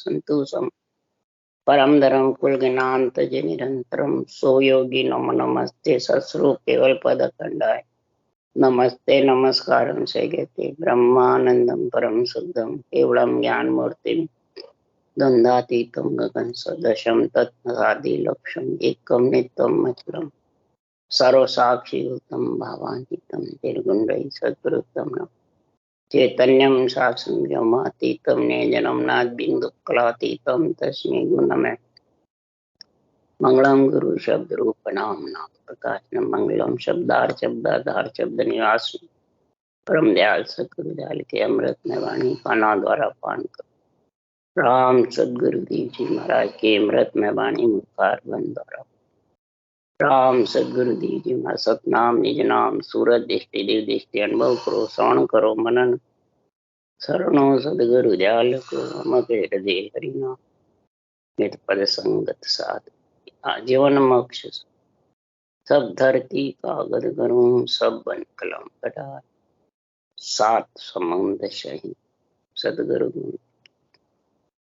संतोषम परम धरम कुल ज्ञानांत निरंतरम सो योगी नमो नमस्ते सस्वरूप केवल पद खंडाय नमस्ते नमस्कारम से कहते ब्रह्मानंदम परम शुद्धम केवलम ज्ञान मूर्ति द्वंद्वातीतम गगन सदशम तत्सादि लक्ष्यम एकम नित्यम अचलम सर्वसाक्षिभूतम भावातीतम निर्गुणरहित सद्गुरुतम चैतन्यम शासन व्योमातीतम निजनम नाद बिंदु कलातीतम तस्मै गुणमय मंगलम गुरु शब्द रूप नाम नाम प्रकाश मंगलम शब्दार शब्दाधार शब्द निवास परम दयाल सतगुरु दयाल के अमृत में वाणी पाना द्वारा पान कर राम सदगुरु देव जी महाराज के अमृत में वाणी मुखार बंद द्वारा राम सदगुरु देव जी महाराज सतनाम निज नाम सूरत दृष्टि देव दृष्टि अनुभव करो श्रवण करो मनन शरणो सदगुरु दयाल को मत हृदय हरिनाम नित पद संगत साध जीवन मोक्ष सब धरती कागज करूं सब बन कलम कटार सात समुद्र सही सदगुरु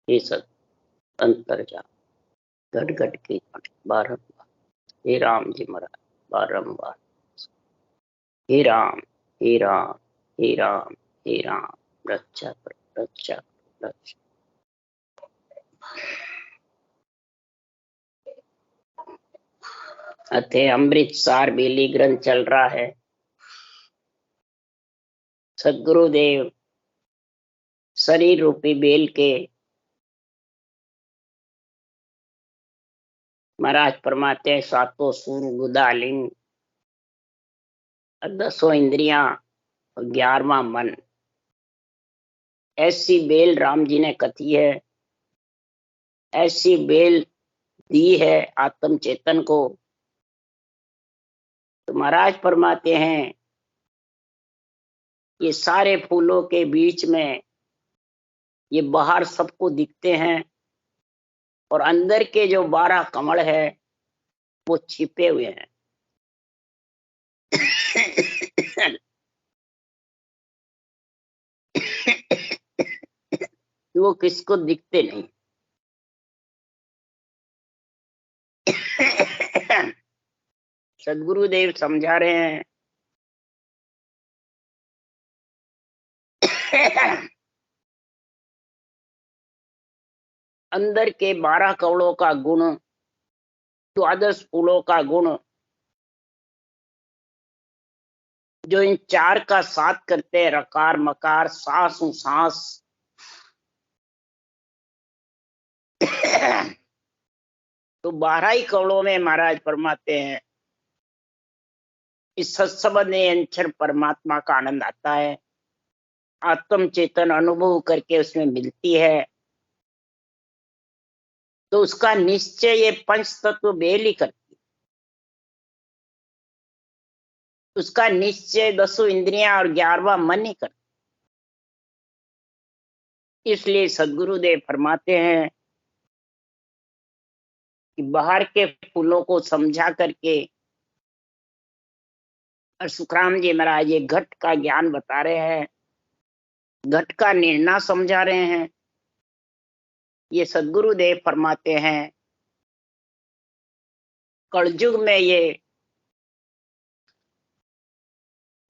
ये सब अंतर जा घट घट के बारंबार हे राम जी महाराज बारंबार हे राम हे राम हे राम हे राम रक्षा करो रक्षा करो रक्षा। अथे अमृतसर बेली ग्रंथ चल रहा है। सदगुरुदेव शरीर रूपी बेल के महाराज फरमाते हैं सातों सूर गुदा लिंग 10 इंद्रियां और 11वां मन ऐसी बेल राम जी ने कथी है, ऐसी बेल दी है आत्म चेतन को। तो महाराज फरमाते हैं ये सारे फूलों के बीच में ये बाहर सबको दिखते हैं और अंदर के जो 12 कमल है वो छिपे हुए हैं। वो किसको दिखते नहीं। सदगुरुदेव समझा रहे हैं अंदर के 12 कमलों का गुण, 12 फूलों का गुण जो इन 4 का साथ करते हैं, रकार मकार सांस सांस, तो 12 ही कमलों में महाराज फरमाते हैं इस सत्संग अंचर परमात्मा का आनंद आता है, आत्म चेतन अनुभव करके उसमें मिलती है। तो उसका निश्चय ये पंच तत्व बेल ही करती है। उसका निश्चय 10 इंद्रियां और 11वां मन ही करती। इसलिए सदगुरुदेव फरमाते हैं कि बाहर के फूलों को समझा करके और सुखराम जी महाराज ये घट का ज्ञान बता रहे हैं, घट का निर्णय समझा रहे हैं। ये सदगुरुदेव फरमाते हैं कलयुग में ये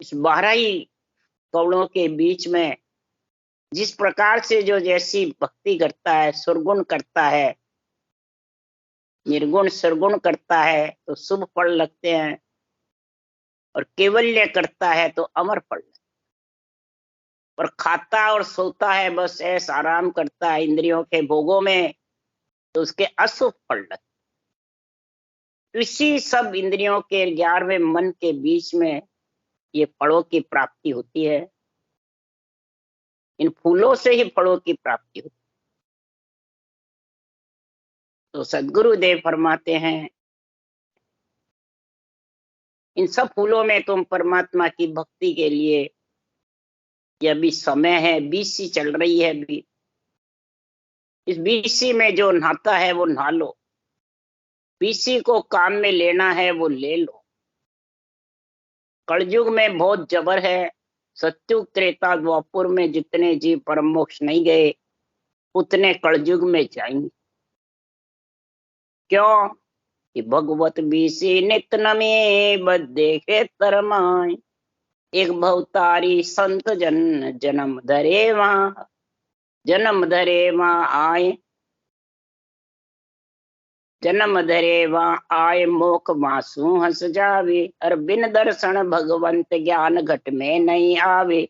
इस 12 ही कमलों के बीच में जिस प्रकार से जो जैसी भक्ति करता है, सुरगुण करता है, निर्गुण सरगुण करता है तो शुभ फल लगते हैं, और केवल्य करता है तो अमर फल। और खाता और सोता है बस ऐस आराम करता है इंद्रियों के भोगों में तो उसके अशुभ फल लगते। इसी सब इंद्रियों के 11वें मन के बीच में ये फलों की प्राप्ति होती है। इन फूलों से ही फलों की प्राप्ति होती है। तो सदगुरुदेव फरमाते हैं इन सब फूलों में तुम परमात्मा की भक्ति के लिए ये अभी समय है, बीसी चल रही है अभी। इस बीसी में जो नहाता है वो नहा लो, बीसी को काम में लेना है वो ले लो। कलयुग में बहुत जबर है। सत्युग त्रेता द्वापर में जितने जीव परम मोक्ष नहीं गए उतने कलयुग में जाएंगे। क्यों? कि भगवत बीसी नित नमे बदे खेतर माय, एक भवतारी संत जन जन्म धरे वहाँ, जन्म धरे वहाँ आए, जन्म धरे वहाँ आए, मोख मासू हंस जावे, और बिन दर्शन भगवंत ज्ञान घट में नहीं आवे।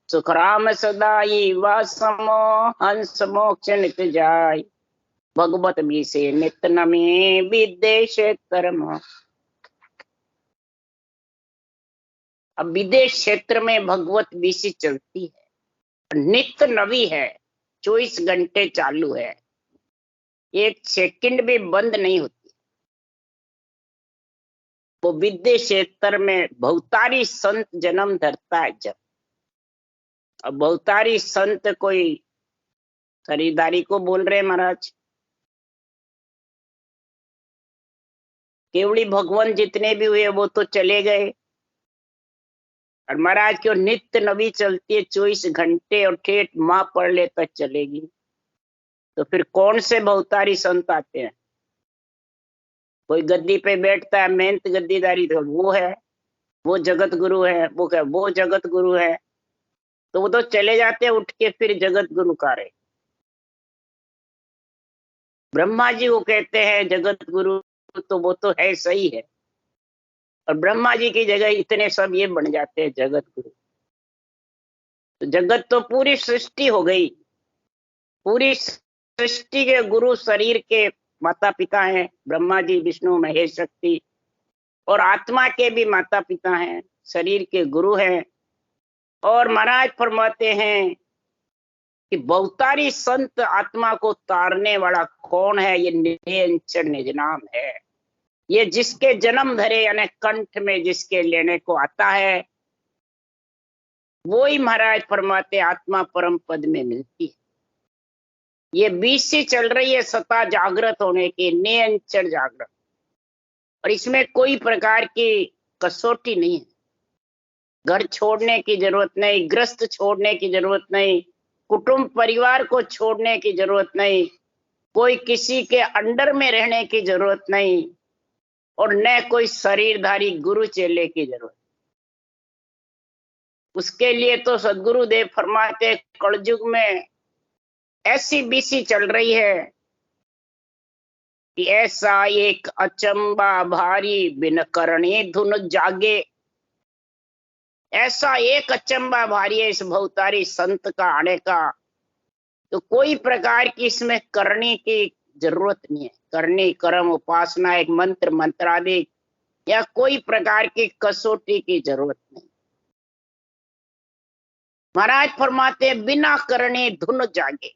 सुखराम सदाई वासमो, हंस मोक्ष नित जाय, भगवत भी से नित नमे विदेश कर्म। अब विदेश क्षेत्र में भगवत बीसी चलती है, नित नवी है, 24 घंटे चालू है, एक सेकंड भी बंद नहीं होती। वो विदेश क्षेत्र में बहुतारी संत जन्म धरता है जब। अब बहुतारी संत कोई खरीदारी को बोल रहे महाराज, केवली भगवान जितने भी हुए वो तो चले गए, और महाराज क्यों नित्य नवी चलती है 24 घंटे, और ठेठ माँ पढ़ ले तक चलेगी। तो फिर कौन से बहुतारी संत आते हैं? कोई गद्दी पे बैठता है मेहनत गद्दीदारी, तो वो है, वो जगत गुरु है, वो क्या वो जगत गुरु है, तो वो तो चले जाते हैं उठ के फिर जगत गुरु का रहे। ब्रह्मा जी को कहते हैं जगत गुरु, तो वो तो है सही है, और ब्रह्मा जी की जगह इतने सब ये बन जाते हैं जगत गुरु। तो जगत तो पूरी सृष्टि हो गई, पूरी सृष्टि के गुरु शरीर के माता पिता हैं ब्रह्मा जी विष्णु महेश शक्ति, और आत्मा के भी माता पिता हैं, शरीर के गुरु हैं। और महाराज फरमाते हैं कि बहुतारी संत आत्मा को तारने वाला कौन है? ये निरंजन निज नाम है। ये जिसके जन्म धरे यानी कंठ में जिसके लेने को आता है, वो ही महाराज फरमाते आत्मा परम पद में मिलती है। ये बीसी चल रही है सता जागृत होने की, निरंतर जागृत, और इसमें कोई प्रकार की कसौटी नहीं है। घर छोड़ने की जरूरत नहीं, ग्रस्त छोड़ने की जरूरत नहीं, कुटुंब परिवार को छोड़ने की जरूरत नहीं, कोई किसी के अंडर में रहने की जरूरत नहीं, और न कोई शरीरधारी गुरु चेले की जरूरत। उसके लिए तो सदगुरुदेव फरमाते कलयुग में ऐसी बीसी चल रही है कि ऐसा एक अचंबा भारी बिन करणी धुन जागे। ऐसा एक अचंबा भारी है इस भवतारी संत का आने का, तो कोई प्रकार की इसमें करनी की जरूरत नहीं है। करनी कर्म उपासना एक मंत्र मंत्रादि या कोई प्रकार की कसौटी की जरूरत नहीं। महाराज फरमाते बिना करनी धुन जागे।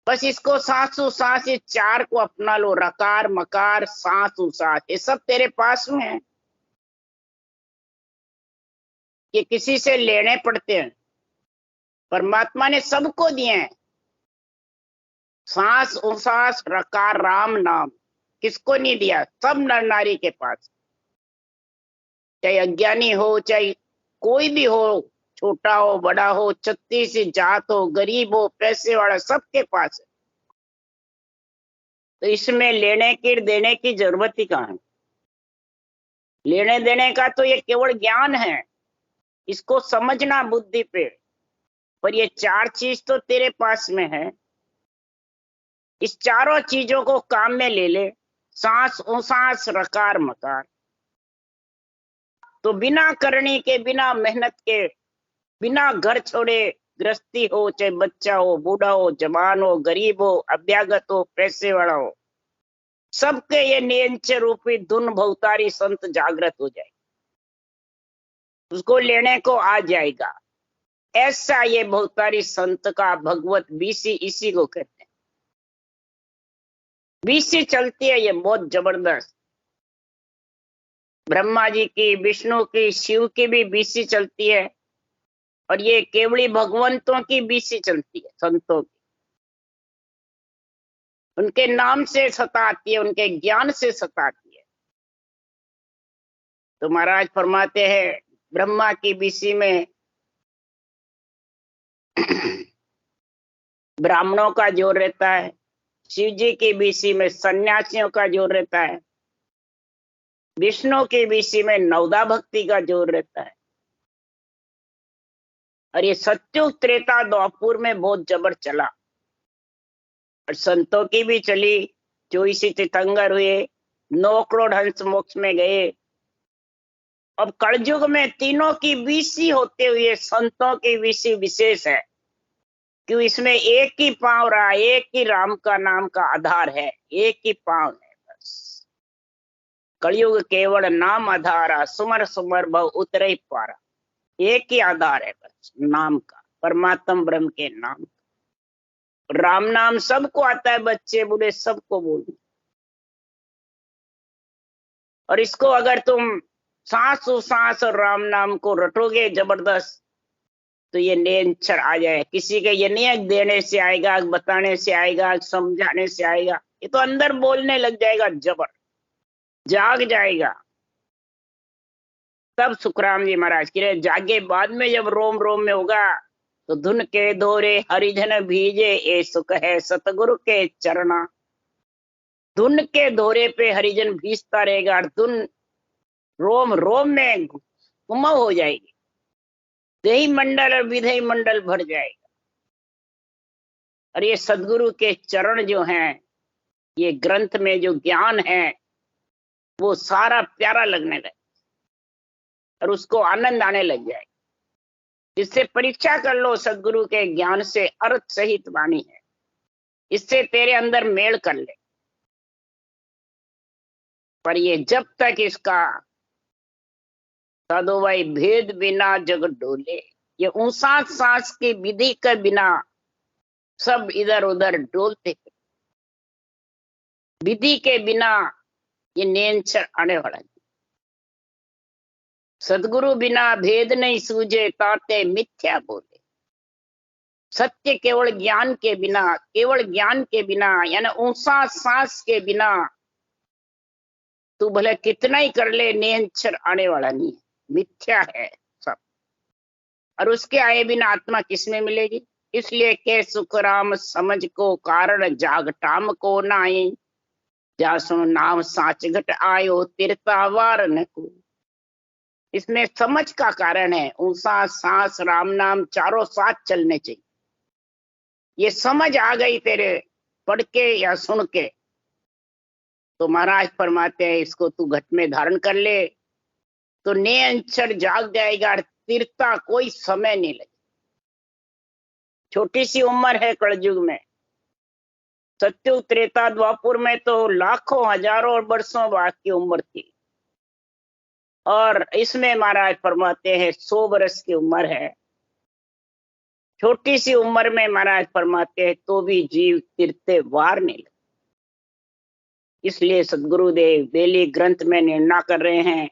बस इसको सांसू सांस ये चार को अपना लो, रकार मकार सांसू सांस, ये सब तेरे पास में है। ये किसी से लेने पड़ते हैं, परमात्मा ने सबको दिए हैं। सांस उसास रकार राम नाम किसको नहीं दिया? सब नर नारी के पास, चाहे अज्ञानी हो चाहे कोई भी हो, छोटा हो बड़ा हो, छत्तीस जात हो गरीब हो पैसे वाला, सबके पास है। तो इसमें लेने की देने की जरूरत ही कहाँ है? लेने देने का तो ये केवल ज्ञान है, इसको समझना बुद्धि पे। पर ये चार चीज तो तेरे पास में है, इस चारों चीजों को काम में ले ले। सांस उसास रकार मकार, तो बिना करनी के, बिना मेहनत के, बिना घर छोड़े, गृहस्थी हो चाहे बच्चा हो, बूढ़ा हो, जवान हो, गरीब हो, अभ्यागत हो, पैसे वाला हो, सबके ये नियंत्र रूपी धुन भवतारी संत जागृत हो जाए, उसको लेने को आ जाएगा। ऐसा ये भवतारी संत का भगवत बीसी इसी को कहते हैं। बीसी चलती है ये बहुत जबरदस्त। ब्रह्मा जी की, विष्णु की, शिव की भी बीसी चलती है, और ये केवली भगवंतों की बीसी चलती है, संतों की। उनके नाम से सताती है, उनके ज्ञान से सताती है। तो महाराज फरमाते हैं ब्रह्मा की बीसी में ब्राह्मणों का जोर रहता है, शिव जी की बीसी में सन्यासियों का जोर रहता है, विष्णु की बीसी में नवदा भक्ति का जोर रहता है। और ये सत्युग त्रेता द्वापुर में बहुत जबर चला, और संतों की भी चली। 24 तीर्थंकर हुए, 9 करोड़ हंस मोक्ष में गए। अब कलयुग में तीनों की बीसी होते हुए संतों की बीसी विशेष है, क्यों? इसमें एक ही पांव रहा, एक ही राम का नाम का आधार है, एक ही पांव है बस। कलयुग केवल नाम आधारा, सुमर सुमर भव उतरे पारा। एक ही आधार है बस, नाम का, परमात्म ब्रह्म के नाम का। राम नाम सबको आता है, बच्चे बूढ़े सबको बोलते। और इसको अगर तुम सांसों सांस और राम नाम को रटोगे जबरदस्त, तो ये नेंचर आ जाए। किसी के ये नहीं देने से आएगा, बताने से आएगा, समझाने से आएगा, ये तो अंदर बोलने लग जाएगा, जबर जाग जाएगा। तब सुखराम जी महाराज कह रहे, जागे बाद में जब रोम रोम में होगा, तो धुन के दोरे हरिजन भीजे, ए सुख है सतगुरु के चरणा। धुन के दोरे पे हरिजन भीजता रहेगा, और धुन रोम रोम में उमंग हो जाएगी, देही मंडल और विधेय मंडल भर जाएगा। और ये सदगुरु के चरण जो हैं, ये ग्रंथ में जो ज्ञान है, वो सारा प्यारा लगने लगे और उसको आनंद आने लग जाएगा। इससे परीक्षा कर लो, सदगुरु के ज्ञान से अर्थ सहित वाणी है, इससे तेरे अंदर मेल कर ले। पर ये जब तक इसका साधु भाई भेद बिना जग डोले, ये ऊंसास सांस की विधि के बिना सब इधर उधर डोलते, विधि के बिना ये नेंचर आने वाला है। सदगुरु बिना भेद नहीं सूझे, ताते मिथ्या बोले। सत्य केवल ज्ञान के बिना, केवल ज्ञान के बिना, यानी ऊंसा सांस के बिना तू भले कितना ही कर ले, नेंचर आने वाला नहीं है, मिथ्या है सब। और उसके आए बिना आत्मा किसमें मिलेगी? इसलिए के सुख राम समझ को कारण, जागटाम को नाई। जासु नाम साच घट आयो, तिरता वार न को। इसमें समझ का कारण है, ऊंसा सांस राम नाम चारों साथ चलने चाहिए। ये समझ आ गई तेरे पढ़ के या सुन के, तो महाराज फरमाते हैं इसको तू घट में धारण कर ले, तो निरंतर जाग जाएगा, तीर्था कोई समय नहीं लगे। छोटी सी उम्र है कलयुग में, सत्युग त्रेता द्वापुर में तो लाखों हजारों वर्षों बाद की उम्र थी, और इसमें महाराज फरमाते हैं 100 वर्ष की उम्र है। छोटी सी उम्र में महाराज फरमाते हैं तो भी जीव तीर्थे वार नहीं लगे। इसलिए सदगुरुदेव बेली ग्रंथ में निर्णय कर रहे हैं,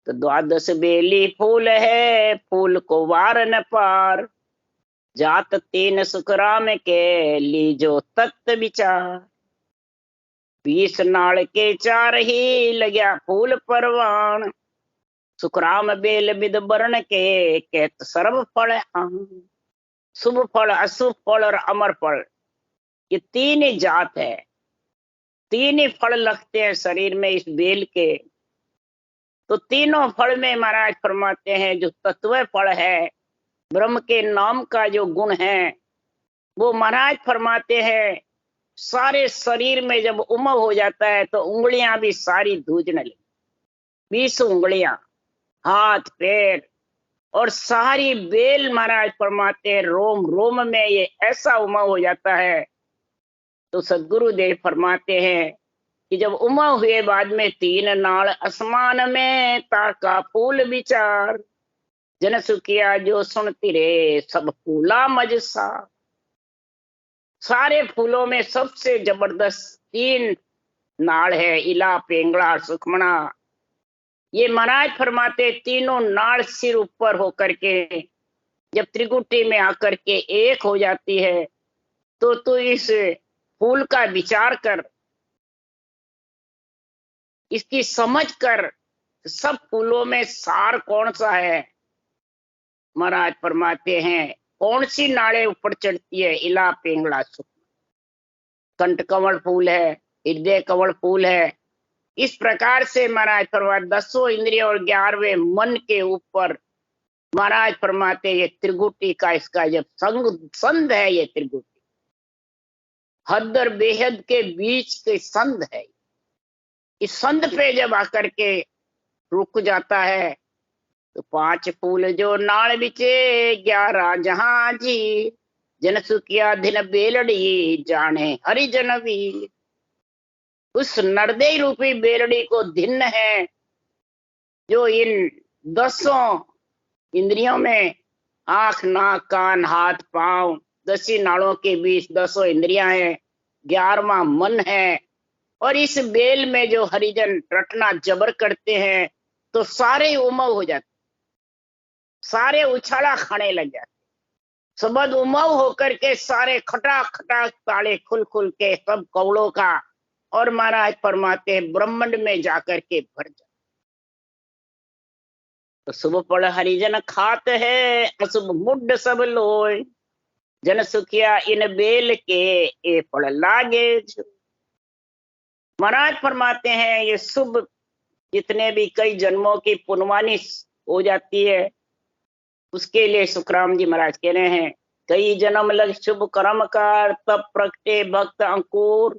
तो 12 बेली फूल है, फूल को वार न पार। जात 3 सुखराम के, लीजो तत्व विचार। 20 नाल के 4 ही, लग्या फूल परवान। सुखराम बेल विद बरण के, कहत सर्व फल आन। शुभ फल, अशुभ फल और अमर फल, ये 3 ही जात है, 3 ही फल लगते हैं शरीर में इस बेल के। तो तीनों फल में महाराज फरमाते हैं जो तत्व फल है, ब्रह्म के नाम का जो गुण है, वो महाराज फरमाते हैं सारे शरीर में जब उमंग हो जाता है तो उंगलियां भी सारी धूजने लगी। 20 उंगलियां, हाथ पैर और सारी बेल महाराज फरमाते हैं रोम रोम में ये ऐसा उमंग हो जाता है। तो सदगुरु देव फरमाते हैं कि जब उमंग हुए बाद में 3 नाल आसमान में, ताका फूल विचार। जन सुखिया जो सुनती रे, सब फूला मजसा। सारे फूलों में सबसे जबरदस्त 3 नाड़ है, इला पेंगड़ा और सुखमणा। ये महाराज फरमाते तीनों नाड़ सिर ऊपर होकर के जब त्रिकुटी में आकर के एक हो जाती है, तो तू इस फूल का विचार कर, इसकी समझ कर, सब फूलों में सार कौन सा है? महाराज फरमाते हैं कौन सी नाड़े ऊपर चढ़ती है? इला पिंगला सुख, कंठ कमल फूल है, हृदय कमल फूल है। इस प्रकार से महाराज फरमाते 10 इंद्रियों और 11वें मन के ऊपर महाराज फरमाते ये त्रिगुटी का इसका जब संध है, ये त्रिगुटी हद और बेहद के बीच के संध है। इस संध पे जब आकर के रुक जाता है तो 5 फूल जो नाड़ बिचे 11 जहां जी, जन सुखिया दिन बेलड़ी जाने हरिजन वीर। उस नरदेय रूपी बेलड़ी को धिन्न है जो इन 10 इंद्रियों में आंख नाक कान हाथ पांव 10 नाड़ों के बीच 10 इंद्रियां हैं, 11वां मन है। और इस बेल में जो हरिजन रटना जबर करते हैं तो सारे उमव हो जाते, सारे उछाला खाने लग जाते, सबद उमव होकर के सारे खटाक खटाक ताले खुल खुल के सब कौड़ों का और महाराज फरमाते ब्रह्मांड में जाकर के भर जाते। तो शुभ फल हरिजन खात है, अशुभ मुड सब लोय, जन सुखिया इन बेल के ए फल लागे। महाराज फरमाते हैं ये शुभ जितने भी कई जन्मों की पुनवानी हो जाती है उसके लिए सुखराम जी महाराज कह रहे हैं कई जन्म लग शुभ कर्म कर तब प्रगटे भक्त अंकुर,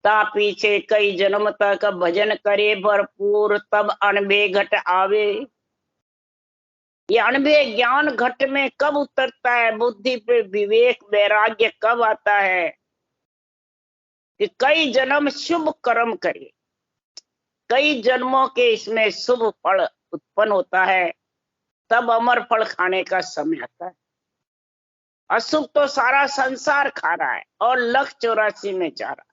ता पीछे कई जन्म तक भजन करे भरपूर, तब अनबे घट आवे। ये अनबे ज्ञान घट में कब उतरता है, बुद्धि पे विवेक वैराग्य कब आता है कि कई जन्म शुभ कर्म करे, कई जन्मों के इसमें शुभ फल उत्पन्न होता है, तब अमर फल खाने का समय आता है। अशुभ तो सारा संसार खा रहा है और लख 84 में जा रहा है।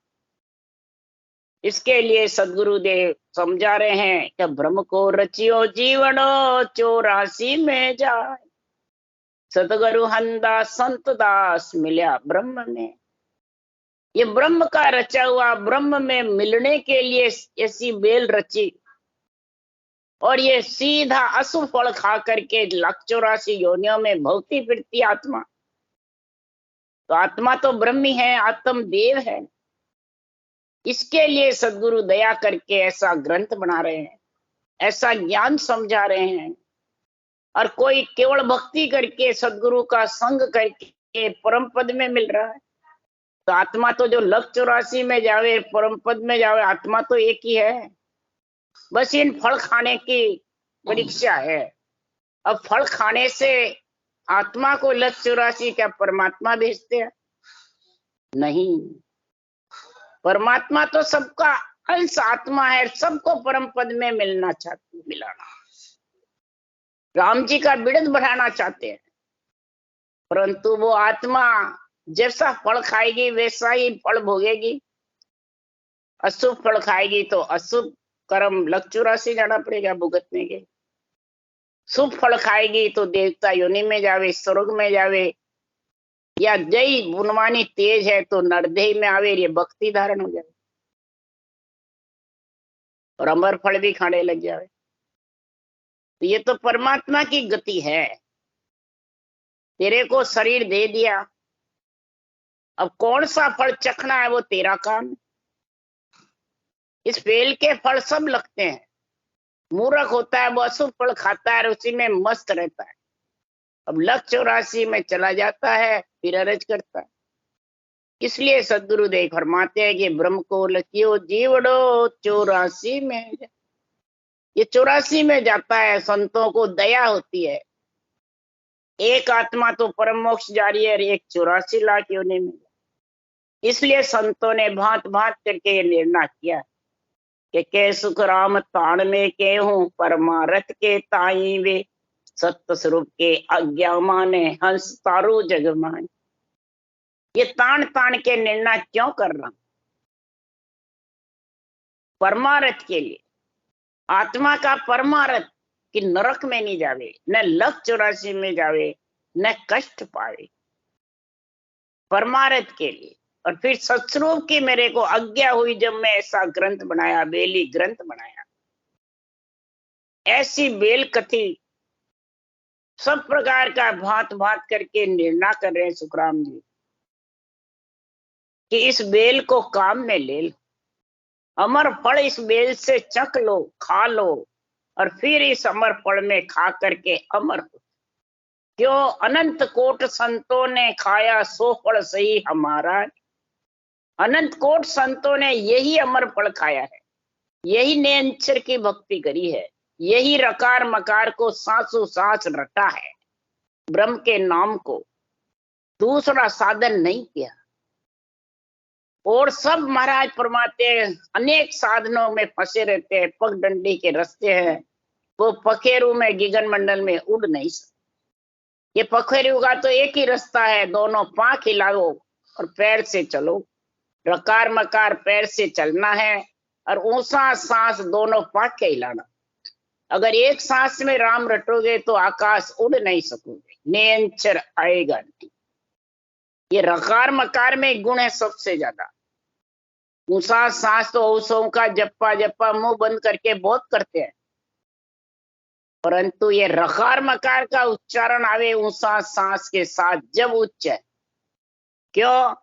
इसके लिए सदगुरुदेव समझा रहे हैं कि ब्रह्म को रचियो जीवन 84 में जाए, सतगुरु हंदा संत दास मिल्या ब्रह्म में। ये ब्रह्म का रचा हुआ ब्रह्म में मिलने के लिए ऐसी बेल रची और ये सीधा अशुभ फल खा करके 184 योनियों में भौती फिरती आत्मा। तो आत्मा तो ब्रह्मी है, आत्म देव है। इसके लिए सदगुरु दया करके ऐसा ग्रंथ बना रहे हैं, ऐसा ज्ञान समझा रहे हैं। और कोई केवल भक्ति करके सदगुरु का संग करके परम पद में मिल रहा है। तो आत्मा तो जो 184 में जावे परम पद में जावे, आत्मा तो एक ही है, बस इन फल खाने की परीक्षा है। अब फल खाने से आत्मा को 184 क्या परमात्मा भेजते हैं? नहीं, परमात्मा तो सबका अंश आत्मा है, सबको परम पद में मिलना चाहते, मिलाना। राम जी का बिड़द बढ़ाना चाहते हैं, परंतु वो आत्मा जैसा फल खाएगी वैसा ही फल भोगेगी। अशुभ फल खाएगी तो अशुभ कर्म 184 जाना पड़ेगा भुगतने के। शुभ फल खाएगी तो देवता योनि में जावे, स्वर्ग में जावे, या जय गुणवानी तेज है तो नरदेह में आवे, ये भक्ति धारण हो जाए और अमर फल भी खाने लग जावे। तो ये तो परमात्मा की गति है। तेरे को शरीर दे दिया, अब कौन सा फल चखना है वो तेरा काम। इस बेल के फल सब लगते हैं। मूर्ख होता है वो अशुभ फल खाता है और उसी में मस्त रहता है। अब 184 में चला जाता है फिर अरज करता है। इसलिए सदगुरुदेव फरमाते हैं कि ब्रह्म को लखियो जीवड़ो 84 में। ये 84 में जाता है, संतों को दया होती है। एक आत्मा तो परम मोक्ष जारी है और एक 84 लाख योनि में। इसलिए संतों ने भांत भांत करके ये निर्णय किया कि के सुख राम ताण में के हूँ, परमारथ के ताई वे, सत्य स्वरूप के आज्ञा माने हंस तारू जग मान। ये तान तान के निर्णय क्यों कर रहा हूं? परमारथ के लिए। आत्मा का परमारथ कि नरक में नहीं जावे, न 184 में जावे, न कष्ट पावे, परमारथ के लिए। और फिर सत्स्वरूप की मेरे को आज्ञा हुई जब मैं ऐसा ग्रंथ बनाया, बेली ग्रंथ बनाया। ऐसी बेल कथी सब प्रकार का भांत भांत करके निर्णय कर रहे हैं सुखराम जी कि इस बेल को काम में ले लो, अमर फल इस बेल से चख लो, खा लो, और फिर इस अमर फल में खा करके अमर हो। क्यों? अनंत कोट संतों ने खाया सो फल सही हमारा। अनंत कोट संतों ने यही अमर फल खाया है, यही निरंतर की भक्ति करी है, यही रकार मकार को सांसों सांस रटा है, ब्रह्म के नाम को दूसरा साधन नहीं किया। और सब महाराज फरमाते हैं अनेक साधनों में फंसे रहते हैं, पगडंडी के रास्ते हैं, वो पखेरु में गिगन मंडल में उड़ नहीं सकते। ये पखेरु का तो एक ही रास्ता है, दोनों पांख हिलाओ और पैर से चलो। रकार मकार पैर से चलना है और ऊंचा सांस दोनों पांख के हिलाना। अगर एक सांस में राम रटोगे तो आकाश उड़ नहीं सकोगे, निरंतर आएगा नहीं। ये रकार मकार में गुण है सबसे ज्यादा। ऊंचा सांस तो औसों का जप्पा जप्पा मुंह बंद करके बहुत करते हैं, परंतु ये रकार मकार का उच्चारण आवे ऊंचा सांस के साथ जब उच्च है। क्यों?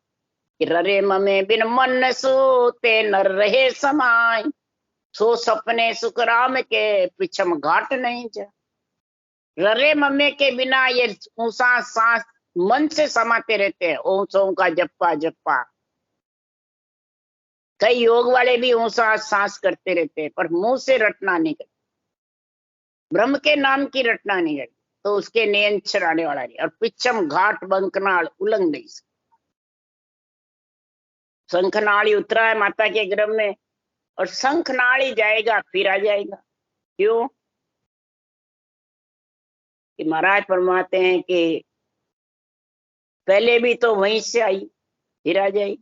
ररे ममे बिन मन सोते नर रहे समाय, सो सपने सुखराम के पिछम घाट नहीं जा। ररे ममे के बिना ये ऊंचा सांस मन से समाते रहते हैं, ऊंचों का जप्पा जप्पा। कई योग वाले भी ऊंचा सांस करते रहते हैं पर मुंह से रटना नहीं करते, ब्रह्म के नाम की रटना नहीं करते, तो उसके नियंत्रण आने वाला नहीं। और पिछम घाट बंकनाल उलंग नहीं सकते। शंखनाली उतरा है माता के गर्भ में और शंखनाली जाएगा फिर आ जाएगा। क्यों? कि महाराज फरमाते हैं कि पहले भी तो वहीं से आई फिर आ जाएगी।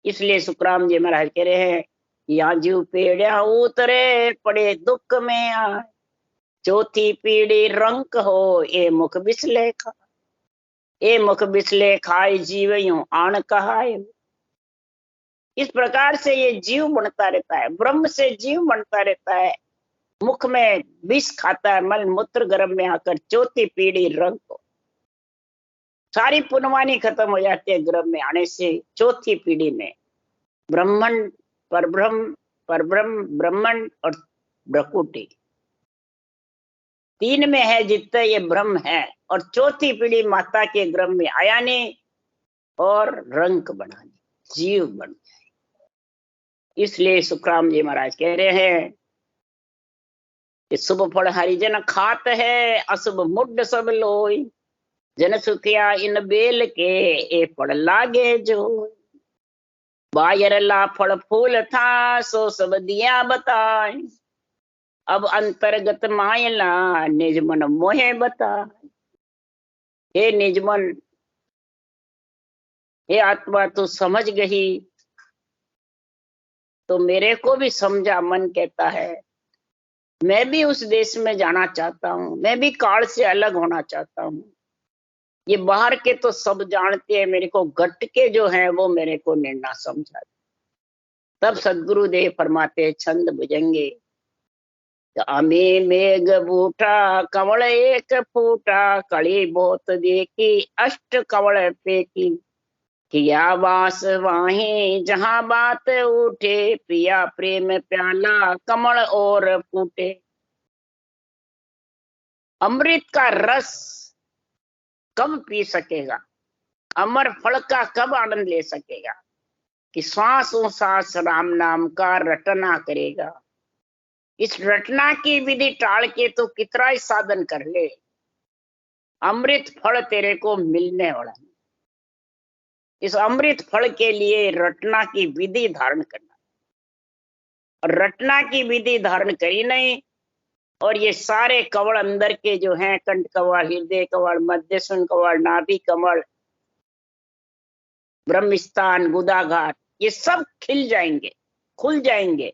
इसलिए सुखराम जी महाराज कह रहे हैं यहाँ जीव पेड़िया उतरे पड़े दुख में आए, चौथी पीढ़ी रंक हो ए मुख बिसले खा, ए मुख बिसले खाए जीव यूं आण कहाए। इस प्रकार से ये जीव बनता रहता है, ब्रह्म से जीव बनता रहता है, मुख में विष खाता है, मल मूत्र गर्भ में आकर चौथी पीढ़ी रंक हो। सारी पुनवानी खत्म हो जाती है गर्भ में आने से। चौथी पीढ़ी में ब्राह्मण परब्रह्म परब्रह्म ब्राह्मण और ब्रकुटी तीन में है जितना ये ब्रह्म है, और चौथी पीढ़ी माता के गर्भ में आया नहीं और रंक बना जीव बन जाए। इसलिए सुखराम जी महाराज कह रहे हैं कि शुभ फल हरिजन खात है, अशुभ मुड सब लोई, जन सुखिया इन बेल के ए फल लागे जो। बायरला फल फूल था सो सब दिया बताए, अब अंतर्गत मायला निजमन मोहे बता। हे निजमन, हे आत्मा तू समझ गई तो मेरे को भी समझा। मन कहता है मैं भी उस देश में जाना चाहता हूँ, मैं भी काल से अलग होना चाहता हूँ। ये बाहर के तो सब जानते हैं, मेरे को घट के जो है वो मेरे को निर्णय समझा। तब सदगुरुदेव फरमाते छंद भुजंगे, अमे मेघ बूटा कमल एक फूटा, कड़ी बहुत देखी अष्ट कमल फेंकी, किया वास वाही जहां बात उठे, पिया प्रेम प्याला कमल और फूटे। अमृत का रस कब पी सकेगा, अमर फल का कब आनंद ले सकेगा कि श्वासों सांस राम नाम का रटना करेगा। इस रटना की विधि टाल के तो कितना ही साधन कर ले, अमृत फल तेरे को मिलने वाला। इस अमृत फल के लिए रटना की विधि धारण करना, और रटना की विधि धारण करी नहीं, और ये सारे कवल अंदर के जो हैं, कंठ कवल, हृदय कवल, मध्यस्वन कवल, नाभि कमल, ब्रह्मस्थान, गुदाघाट, ये सब खिल जाएंगे, खुल जाएंगे।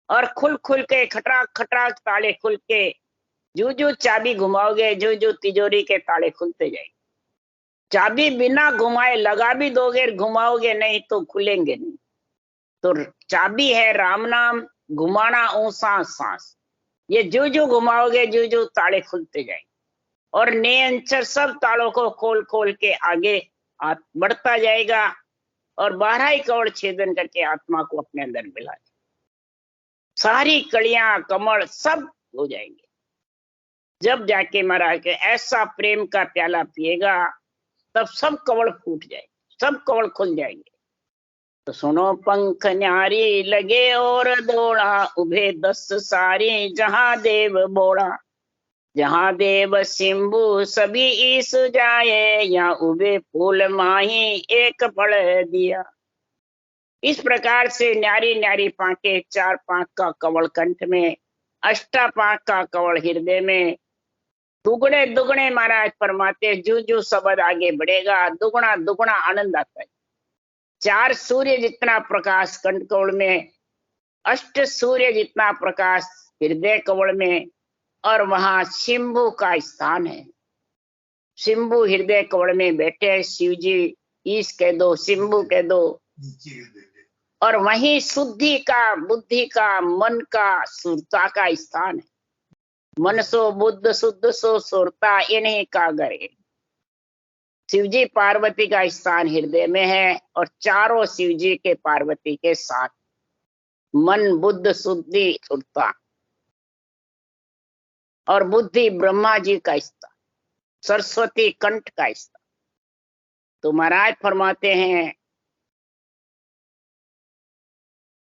और खुल खुल के खटराक खटराक ताले खुल के, जो जो चाबी घुमाओगे जो जो तिजोरी के ताले खुलते जाएंगे। चाबी बिना घुमाए लगा भी दोगे, घुमाओगे नहीं तो खुलेंगे नहीं। तो चाबी है राम नाम, घुमाना ऊंचा सांस। ये जो जो घुमाओगे जो जो ताले खुलते जाएंगे, और निरंतर सब तालों को खोल खोल के आगे बढ़ता जाएगा, और 12 ही कवड़ छेदन करके आत्मा को अपने अंदर मिला, सारी कलियां कमल सब हो जाएंगे। जब जाके महाराज के ऐसा प्रेम का प्याला पिएगा, तब सब कवड़ फूट जाएंगे, सब कवड़ खुल जाएंगे। तो सुनो पंख न्यारी लगे और दौड़ा, उभे 10 सारी जहां देव बोड़ा, जहां देव सिंबु सभी ईस जाए, या उभे फूल माही एक फल दिया। इस प्रकार से न्यारी न्यारी पांके, 4 पांक का कवल कंठ में, अष्टा पांक का कवल हृदय में, दुगने दुगने महाराज फरमाते जो जो शब्द आगे बढ़ेगा दुगना दुगना आनंद आता है। 4 सूर्य जितना प्रकाश कंठ कवल में, 8 सूर्य जितना प्रकाश हृदय कवल में, और वहां शिंभु का स्थान है। शिंभु हृदय कवल में बैठे शिव जी, ईश कह दो, शिंभु कह दो, और वहीं शुद्धि का, बुद्धि का, मन का, सुरता का स्थान है। मन सो बुद्ध शुद्ध सो सुरता, इन्हीं का घर है। शिव जी पार्वती का स्थान हृदय में है, और चारों शिव जी के पार्वती के साथ, मन बुद्ध शुद्धि सुरता, और बुद्धि ब्रह्मा जी का स्थान, सरस्वती कंठ का स्थान। तो महाराज फरमाते हैं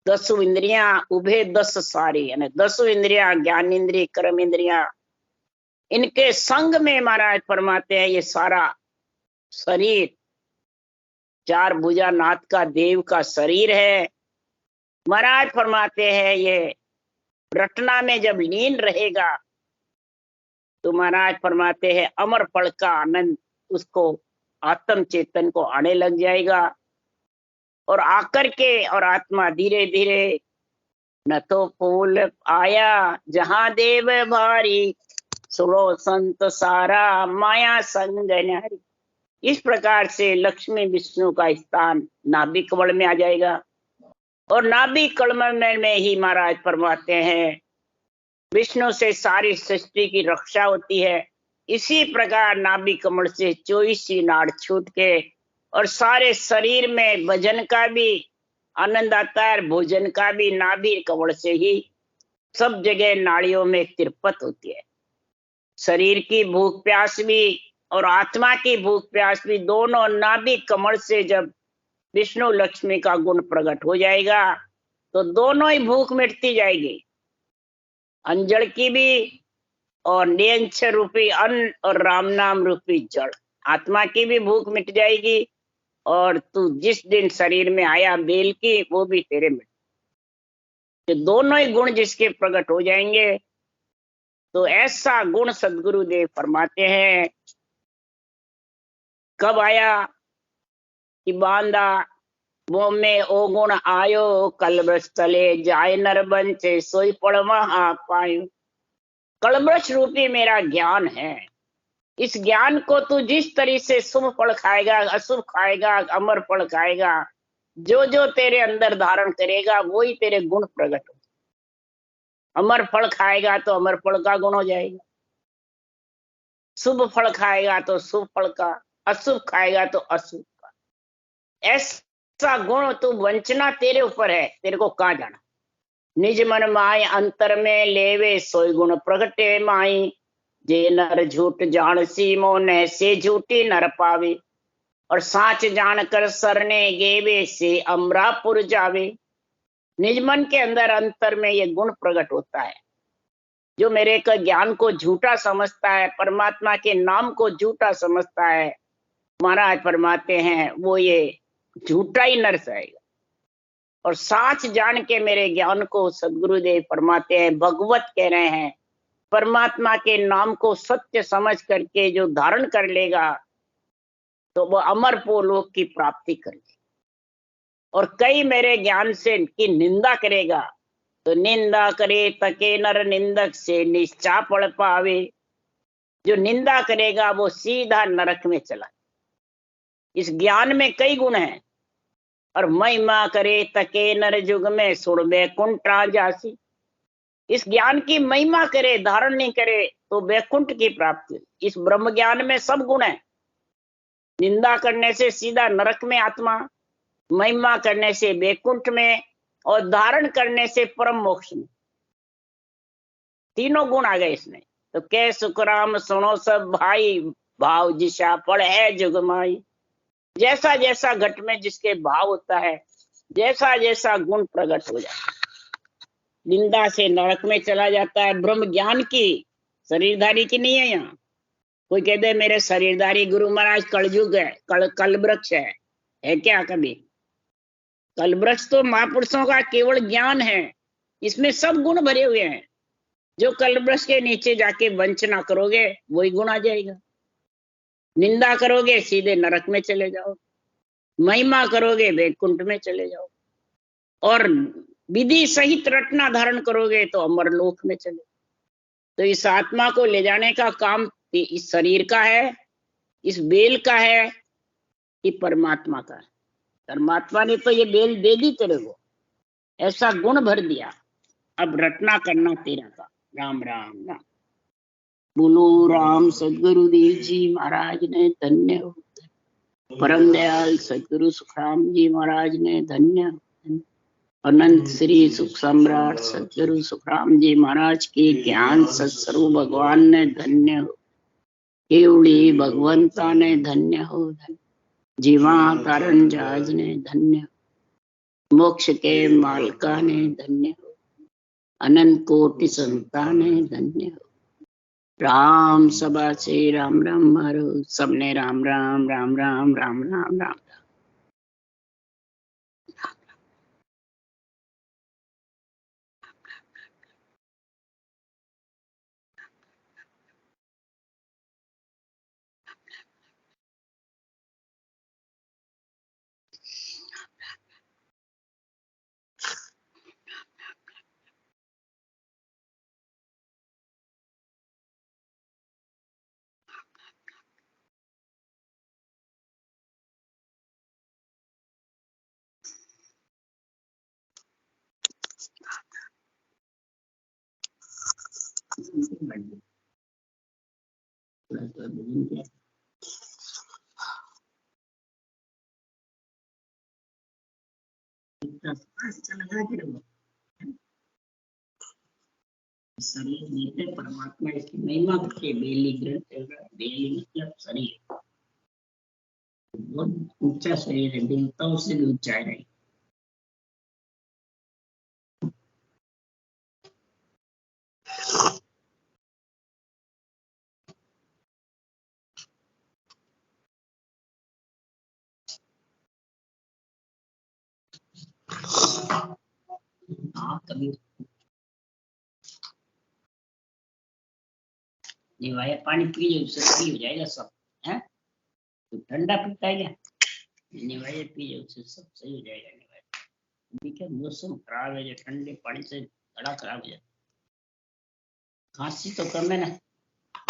10 इंद्रियां उभे 10 सारी, यानी 10 इंद्रियां, ज्ञान इंद्रिय, कर्म इंद्रियां, इनके संग में महाराज फरमाते हैं ये सारा शरीर, 4 भुजा नाथ का देव का शरीर है। महाराज फरमाते हैं ये रटना में जब लीन रहेगा, तो महाराज फरमाते हैं अमर फल का आनंद उसको, आत्म चेतन को आने लग जाएगा, और आकर के और आत्मा धीरे धीरे, न तो फूल आया जहां देव भारी, सुनो संत सारा माया संग नारी। इस प्रकार से लक्ष्मी विष्णु का स्थान नाभि कमल में आ जाएगा, और नाभि कमल में ही महाराज फरमाते हैं विष्णु से सारी सृष्टि की रक्षा होती है। इसी प्रकार नाभि कमल से 24 नाड़ छूट के, और सारे शरीर में भजन का भी आनंद आता है, भोजन का भी नाभि कमल से ही। सब जगह नाड़ियों में तिरपत होती है, शरीर की भूख प्यास भी और आत्मा की भूख प्यास भी, दोनों नाभि कमल से जब विष्णु लक्ष्मी का गुण प्रकट हो जाएगा, तो दोनों ही भूख मिटती जाएगी, अंजल की भी, और निरंतर रूपी अन्न और राम नाम रूपी जल, आत्मा की भी भूख मिट जाएगी, और तू जिस दिन शरीर में आया बेल की, वो भी तेरे मिट। तो दोनों ही गुण जिसके प्रकट हो जाएंगे, तो ऐसा गुण सदगुरुदेव फरमाते हैं कब आया कि बांधा वो में ओ गुण आयो, कलवृक्ष तले जाय नर बंचे, सोई पड़ महा पायो। कलवृक्ष रूपी मेरा ज्ञान है, इस ज्ञान को तू जिस तरीके से शुभ फल खाएगा, अशुभ खाएगा, अमर फल खाएगा, जो जो तेरे अंदर धारण करेगा वही तेरे गुण प्रकट हो। अमर फल खाएगा तो अमर फल का गुण हो जाएगा, शुभ फल खाएगा तो शुभ फल का, अशुभ खाएगा तो अशुभ का। ऐसा गुण तू वंचना तेरे ऊपर है, तेरे को कहाँ जाना। निज मन माय अंतर में लेवे, सोई गुण प्रगटे माई, जे नर झूठ जान सी मोने, से झूठी नर पावे, और साच जान कर सरने गेवे, से अमरापुर जावे। निज मन के अंदर अंतर में ये गुण प्रकट होता है। जो मेरे का ज्ञान को झूठा समझता है, परमात्मा के नाम को झूठा समझता है, महाराज फरमाते हैं वो ये झूठा ही नर जाएगा। और साच जान के मेरे ज्ञान को सदगुरुदेव फरमाते हैं, भगवत कह रहे हैं, परमात्मा के नाम को सत्य समझ करके जो धारण कर लेगा, तो वो अमरपुर लोक की प्राप्ति करेगा। और कई मेरे ज्ञान से की निंदा करेगा, तो निंदा करे तके नर निंदक, से निश्चा पड़ पावे। जो निंदा करेगा वो सीधा नरक में चला। इस ज्ञान में कई गुण हैं। और महिमा करे तके नर जुग में, सुन बैकुंठा जासी। इस ज्ञान की महिमा करे, धारण नहीं करे तो वैकुंठ की प्राप्ति। इस ब्रह्म ज्ञान में सब गुण है। निंदा करने से सीधा नरक में आत्मा, महिमा करने से वैकुंठ में, और धारण करने से परम मोक्ष में। तीनों गुण आ गए इसमें। तो कै सुखराम सुनो सब भाई, भाव जिसा पड़ है जुगमाई। जैसा जैसा घट में जिसके भाव होता है, जैसा जैसा गुण प्रकट हो जाता है। निंदा से नरक में चला जाता है। ब्रह्म ज्ञान की, शरीरधारी की नहीं है। यहाँ कोई कहते हैं मेरे शरीरधारी गुरु महाराज कलयुग है, कल वृक्ष है क्या कभी? कल वृक्ष तो महापुरुषों का केवल ज्ञान है, इसमें सब गुण भरे हुए हैं। जो कल वृक्ष के नीचे जाके वंचना करोगे वही गुण आ जाएगा। निंदा करोगे सीधे नरक में चले जाओ, महिमा करोगे वैकुंठ में चले जाओ, और विधि सहित रटना धारण करोगे तो अमरलोक में चले। तो इस आत्मा को ले जाने का काम इस शरीर का है, इस बेल का है, कि परमात्मा का है। परमात्मा ने तो ये बेल दे दी तेरे को, ऐसा गुण भर दिया। अब रटना करना तेरा का। राम राम राम। बोलो राम सदगुरुदेव जी महाराज ने धन्य हो। परम दयाल सदगुरु सुखराम जी महाराज ने धन्य हो। अनंत श्री सुख सम्राट सदगुरु सुखराम जी महाराज के ज्ञान सत्स्वरूप भगवान ने धन्य हो। केवड़ी भगवंता ने धन्य हो। जीवा तारण जहाज ने धन्य हो। मोक्ष के मालका ने धन्य हो। अनंत कोटि संतान ने धन्य हो। राम सभा से राम राम मारो। सबने राम राम राम राम राम राम राम। शरीर नीचे परमात्मा इसकी महिमा करके बेली ग्रंथ चल रहा है। बेली मतलब शरीर, बहुत ऊंचा शरीर है, देवताओं से भी ऊंचा है। हाँ कभी निवाया पानी पी लो, उससे सही हो जाएगा सब है। तो ठंडा पीता है क्या? निवाया पी लो, उससे सब सही हो जाएगा। निवाया अभी क्या मौसम खराब है, जो ठंडे पानी से बड़ा खराब हो जाता। खांसी तो कम है ना,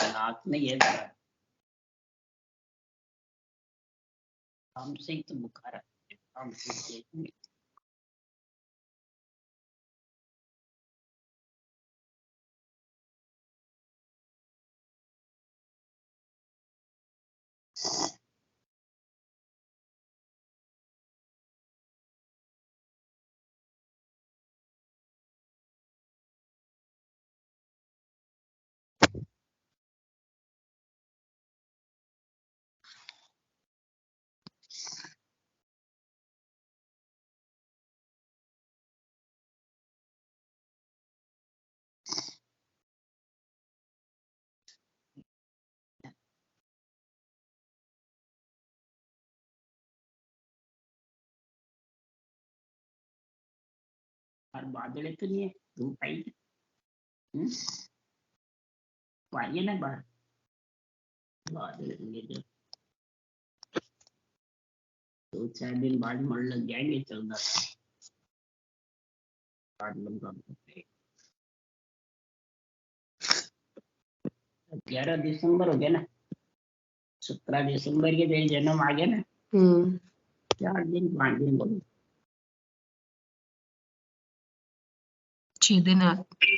नाक में ये काम से ही तो बुखार है। काम से और बादल तो नहीं है, धूप आई है। तो आइए ना बाहर, बादल जो 2-4 दिन बाद मन लग जाएंगे, 11 दिसंबर हो गया ना, 17 दिसंबर के दिन जन्म आ गया ना। 4 दिन 5 दिन बोलो, 6 दिन